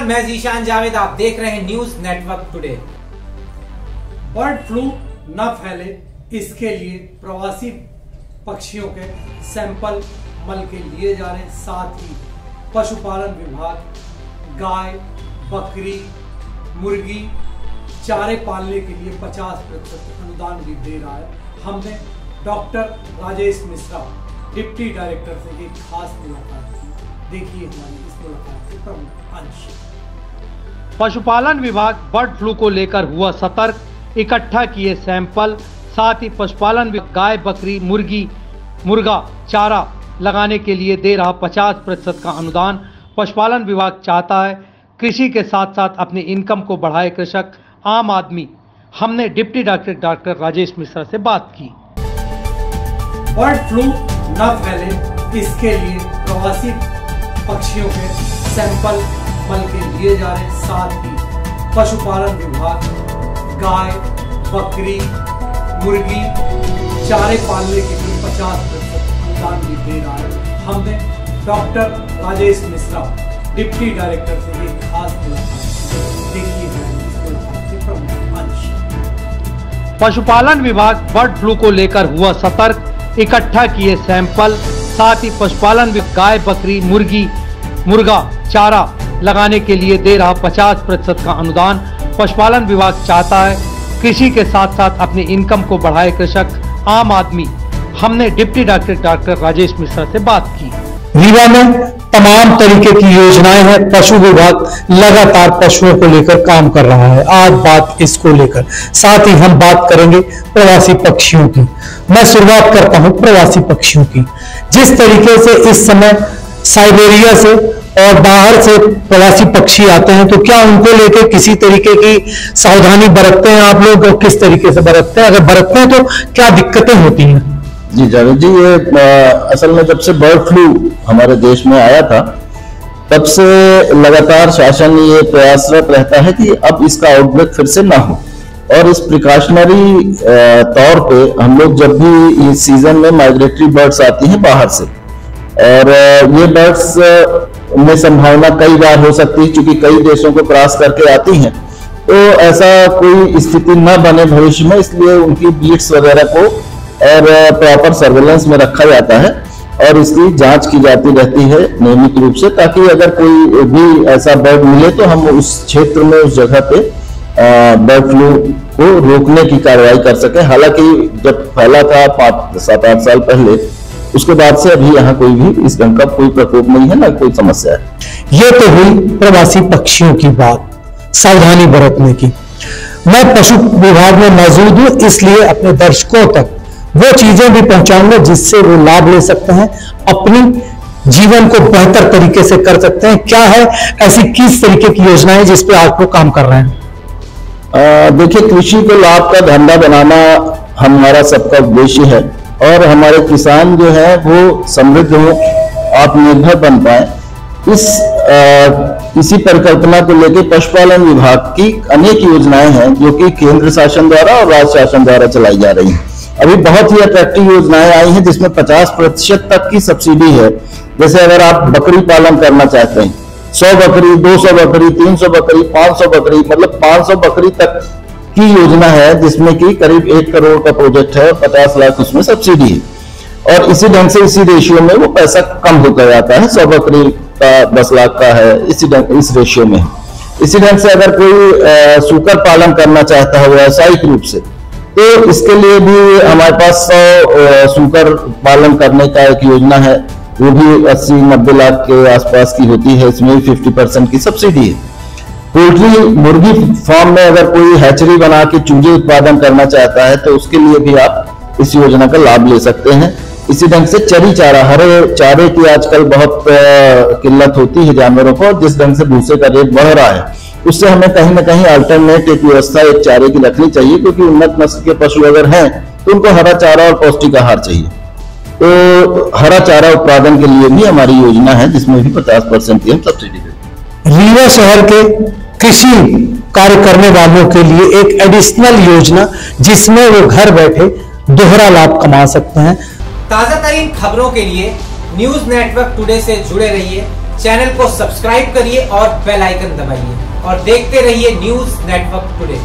नमस्कार, मैं जीशान जावेद। आप देख रहे हैं news network today. Bird flu न फैले इसके लिए प्रवासी पक्षियों के सैंपल मल के लिए जा रहे हैं। साथ ही पशुपालन विभाग गाय, बकरी, मुर्गी, चारे पालने के लिए 50% अनुदान भी दे रहा है। हमने doctor Rajesh Mishra, deputy director से एक खास मुलाकात की। देखिए हमारी इस मुलाकात के प्रमुख अंश। पशुपालन विभाग बर्ड फ्लू को लेकर हुआ सतर्क, इकट्ठा किए सैंपल। साथ ही पशुपालन विभाग गाय, बकरी, मुर्गी, मुर्गा चारा लगाने के लिए दे रहा 50% का अनुदान। पशुपालन विभाग चाहता है कृषि के साथ साथ अपनी इनकम को बढ़ाए कृषक, आम आदमी। हमने deputy director doctor Rajesh Mishra से बात की। बर्ड फ्लू न फैले इसके लिए प्रवासी पक्षियों के सैंपल मल के लिए जा रहे हैं। साथ ही पशुपालन विभाग गाय, बकरी, मुर्गी, चारे पालने के लिए 50% अनुदान भी दे रहा है। हमने doctor Rajesh Mishra, deputy director से एक खास मुलाकात की। देखिए इस मुलाकात के प्रमुख अंश। पशुपालन विभाग बर्ड फ्लू को लेकर हुआ सतर्क, इकट्ठा किए सैंपल। साथ ही पशुपालन विभाग गाय, बकरी, मुर्गी, मुर्गा चारा लगाने के लिए दे रहा 50% का अनुदान। पशुपालन विभाग चाहता है कृषि के साथ साथ अपनी इनकम को बढ़ाए कृषक, आम आदमी। हमने deputy director doctor Rajesh Mishra से बात की। रीवा में तमाम तरीके की योजनाएं हैं। पशु विभाग लगातार पशुओं को लेकर काम कर रहा है। आज बात इसको लेकर, साथ ही हम बात करेंगे प्रवासी पक्षियों की। मैं शुरुआत करता हूं प्रवासी पक्षियों की। जिस तरीके से इस समय साइबेरिया से और बाहर से प्रवासी पक्षी आते हैं, तो क्या उनको लेकर किसी तरीके की सावधानी बरतते हैं आप लोग, और किस तरीके से बरतते हैं? अगर बरतते हैं तो क्या दिक्कतें होती हैं? जी जावेद जी, ये असल में जब से बर्ड फ्लू हमारे देश में आया था, तब से लगातार शासन ये प्रयासरत रहता है कि अब इसका आउटब्रेक फिर से ना हो। और इस प्रिकॉशनरी तौर पे हम लोग जब भी इस सीजन में माइग्रेटरी बर्ड्स आती हैं बाहर से, और ये बर्ड्स में संभावना कई बार हो सकती है क्योंकि कई देशों को क्रॉस करके आती हैं, तो ऐसा कोई स्थिति न बने भविष्य में, इसलिए उनकी बीट्स वगैरह को और प्रॉपर सर्वेलेंस में रखा जाता है और इसकी जांच की जाती रहती है नियमित रूप से, ताकि अगर कोई भी ऐसा बर्ड मिले तो हम उस क्षेत्र में, उस जगह पे बर्ड फ्लू को रोकने की कार्रवाई कर सकें। हालांकि जब फैला था 7-8 साल पहले, उसके बाद से अभी यहाँ कोई भी इस ढंग का कोई प्रकोप नहीं है, ना कोई समस्या है। ये तो हुई प्रवासी पक्षियों की बात, सावधानी बरतने की। मैं पशु विभाग में मौजूद हूं, इसलिए अपने दर्शकों तक वो चीजें भी पहुंचाऊंगा जिससे वो लाभ ले सकते हैं, अपनी जीवन को बेहतर तरीके से कर सकते हैं। क्या है ऐसी किस तरीके की योजनाएं जिस पे आप लोग काम कर रहे हैं? देखिए, कृषि को लाभ का धंधा बनाना हमारा सबका उद्देश्य है और हमारे किसान जो है वो समृद्ध हो, आत्मनिर्भर बन पाए। इसी परिकल्पना को लेकर पशुपालन विभाग की अनेक योजनाएं हैं जो कि केंद्र शासन द्वारा और राज्य शासन द्वारा चलाई जा रही हैं। अभी बहुत ही अट्रैक्टिव योजनाएं आई हैं जिसमें 50% तक की सब्सिडी है। जैसे अगर आप बकरी पालन करना चाहते हैं, 100 बकरी, 200 बकरी, 300 बकरी, 500 बकरी, मतलब 500 बकरी तक की योजना है, जिसमें कि करीब 1 करोड़ का प्रोजेक्ट है और 50 लाख उसमें सब्सिडी है। और इसी ढंग से, इसी रेशियो में वो पैसा कम होता जाता है। 100 बकरी का 10 लाख का है, इस रेशियो में। इसी ढंग से अगर कोई सूकर पालन करना चाहता है व्यावसायिक रूप से, तो इसके लिए भी हमारे पास 100 सूकर पालन करने का एक योजना है। वो भी 80-90 लाख के आसपास की होती है। इसमें 50% की सब्सिडी है। पोल्ट्री मुर्गी फार्म में अगर कोई हैचरी बना के चूजे उत्पादन करना चाहता है, तो उसके लिए भी आप इस योजना का लाभ ले सकते हैं। इसी ढंग से चरी चारा, हरे चारे की आजकल बहुत किल्लत होती है जानवरों को, जिस ढंग से भूसे का रेट बढ़ रहा है, उससे हमें कहीं ना कहीं अल्टरनेट एक व्यवस्था एक चारे की रखनी चाहिए, क्योंकि उन्नत नस्ल के पशु अगर हैं तो उनको हरा चारा और पौष्टिक आहार चाहिए। तो हरा चारा उत्पादन के लिए भी हमारी योजना है, जिसमें भी 50% की हम सब्सिडी देते हैं। रीवा शहर के कृषि कार्य करने वालों के लिए एक एडिशनल योजना, जिसमें वो घर बैठे दोहरा लाभ कमा सकते हैं। ताजा तरीन खबरों के लिए न्यूज नेटवर्क टुडे से जुड़े रहिए। चैनल को सब्सक्राइब करिए और बेल आइकन दबाइए और देखते रहिए न्यूज नेटवर्क टुडे।